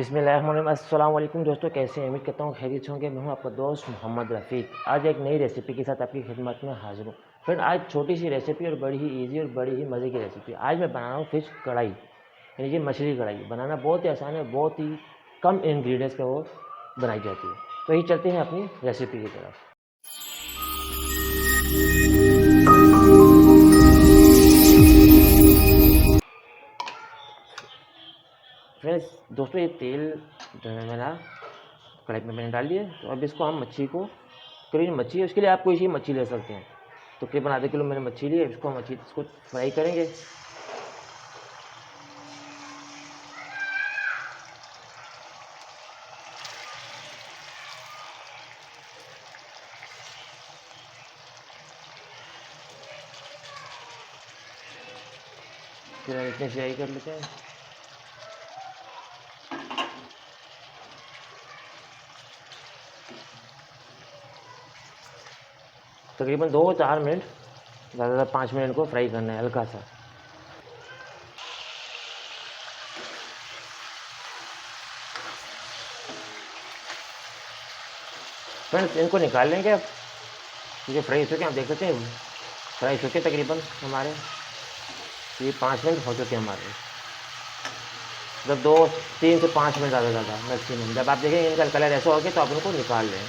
अस्सलाम वालेकुम दोस्तों, कैसे हैं? उम्मीद करता हूँ खैरियत से होंगे। मैं हूँ आपका दोस्त मोहम्मद रफ़ीक। आज एक नई रेसिपी के साथ आपकी खिदमत में हाज़िर हूँ। फ्रेंड, आज छोटी सी रेसिपी और बड़ी ही ईज़ी और बड़ी ही मज़े की रेसिपी। आज मैं बना रहा हूँ फ़िश कढ़ाई, यानी कि मछली कढ़ाई। बनाना बहुत ही आसान है, बहुत ही कम इंग्रेडिएंट्स पे वो बनाई जाती है। तो ये चलते हैं अपनी रेसिपी की तरफ। फ्रेंड्स दोस्तों, ये तेल जो है मेरा कढ़ाई में मैंने डाल दिया। तो अब इसको हम मच्छी को, करीब मच्छी है उसके लिए आप कोई सी मच्छी ले सकते हैं। तो करीबन आधे किलो मैंने मच्छी ली है। इसको हम इसको फ्राई करेंगे। फिर इतने फ्राई कर लेते हैं। तकरीबन 2-4 मिनट, ज़्यादा 5 मिनट को फ्राई करना है हल्का सा। फ्रेंड्स, इनको निकाल लेंगे अब, क्योंकि फ्राई हो चुके हैं। आप देख सकते हैं फ्राई हो चुके तकरीबन हमारे। ये 5 मिनट हो चुके हैं हमारे, मतलब 2-3 से 5 मिनट ज़्यादा मैक्सिमम। जब आप देखेंगे इनका कलर ऐसा हो गया तो आप उनको निकाल लें।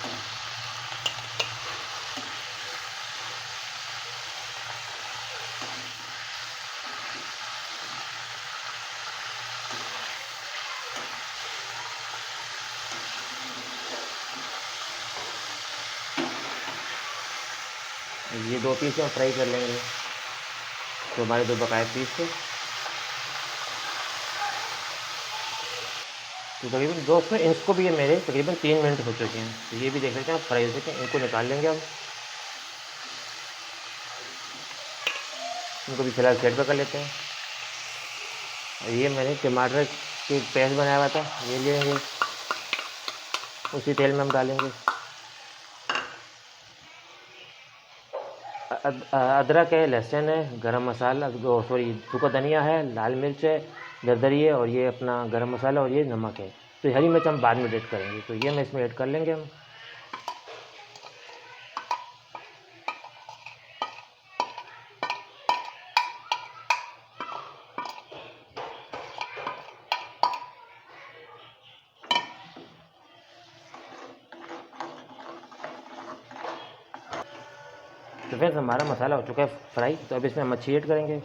ये 2 पीस हम फ्राई कर लेंगे, तो हमारे 2 बकाया पीस थे। तो तकरीबन दोस्तों, इसको भी ये मेरे तकरीबन 3 मिनट हो चुके हैं। तो ये भी देख सकते हैं आप फ्राई हो चुके हैं। इनको निकाल लेंगे अब। इनको भी फिलहाल साइड पर कर लेते हैं। और ये मैंने टमाटर की पेस्ट बनाया हुआ था, ये लेंगे, उसी तेल में हम डालेंगे। अदरक है, लहसुन है, गरम मसाला, सॉरी सूखा धनिया है, लाल मिर्च है, दरदरी है, और ये अपना गरम मसाला और ये नमक है। तो हरी मिर्च हम बाद में ऐड करेंगे, तो ये मैं इसमें ऐड कर लेंगे हम। तो फ्रेंड्स, हमारा मसाला हो चुका है फ्राई। तो अब इसमें हम मच्छी ऐड करेंगे।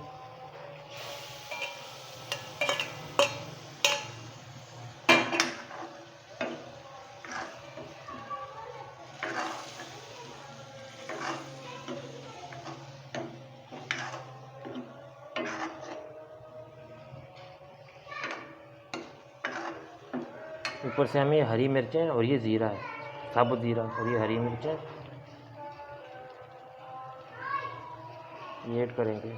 ऊपर से हमें हरी मिर्चें और ये ज़ीरा है, साबुत ज़ीरा, और ये हरी मिर्चें ये ऐड करेंगे।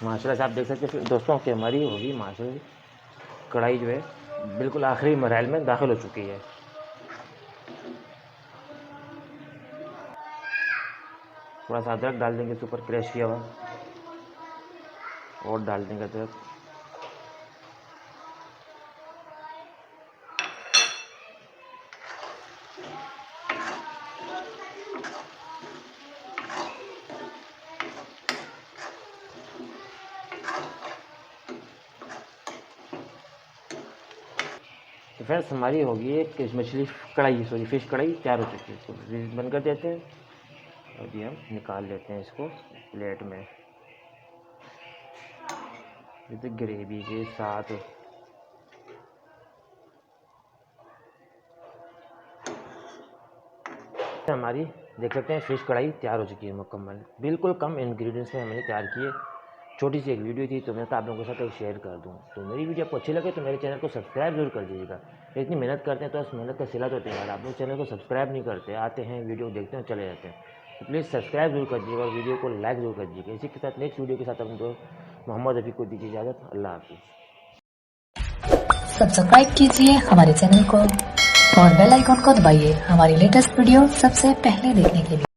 माशाल्लाह से आप देख सकते हैं दोस्तों कि हमारी होगी माशाल्लाह कढ़ाई जो है बिल्कुल आखिरी मरहल में दाखिल हो चुकी है। थोड़ा सा अदरक डाल देंगे इसके ऊपर, क्रश किया हुआ, और डाल देंगे अदरक। तो फ्रेंड्स, हमारी होगी एक मछली कढ़ाई, सॉरी फ़िश कढ़ाई तैयार हो चुकी है। इसको बंद कर देते हैं और ये हम निकाल लेते हैं इसको प्लेट में, जैसे ग्रेवी के साथ। हमारी देख सकते हैं फ़िश कढ़ाई तैयार हो चुकी है मुकम्मल। बिल्कुल कम इंग्रेडिएंट्स में मैंने तैयार की है। छोटी सी एक वीडियो थी, तो मैं तो आप लोगों के साथ एक शेयर कर दूँ। तो मेरी वीडियो आपको अच्छी लगे तो मेरे चैनल को सब्सक्राइब जरूर कर दीजिएगा। इतनी मेहनत करते हैं तो उस मेहनत का सिला तो होता है यार। आप लोग चैनल को सब्सक्राइब नहीं करते, आते हैं वीडियो देखते हैं चले जाते हैं। तो प्लीज़ सब्सक्राइब जरूर कर दीजिएगा और वीडियो को लाइक जरूर कर दीजिएगा। इसी के साथ नेक्स्ट वीडियो के साथ अपने दोस्त मोहम्मद रफ़ीक को दीजिए इजाज़त। अल्लाह हाफिज़। सब्सक्राइब कीजिए हमारे चैनल को। और बेल आइकॉन को दबाइए हमारी लेटेस्ट वीडियो सबसे पहले देखने के लिए।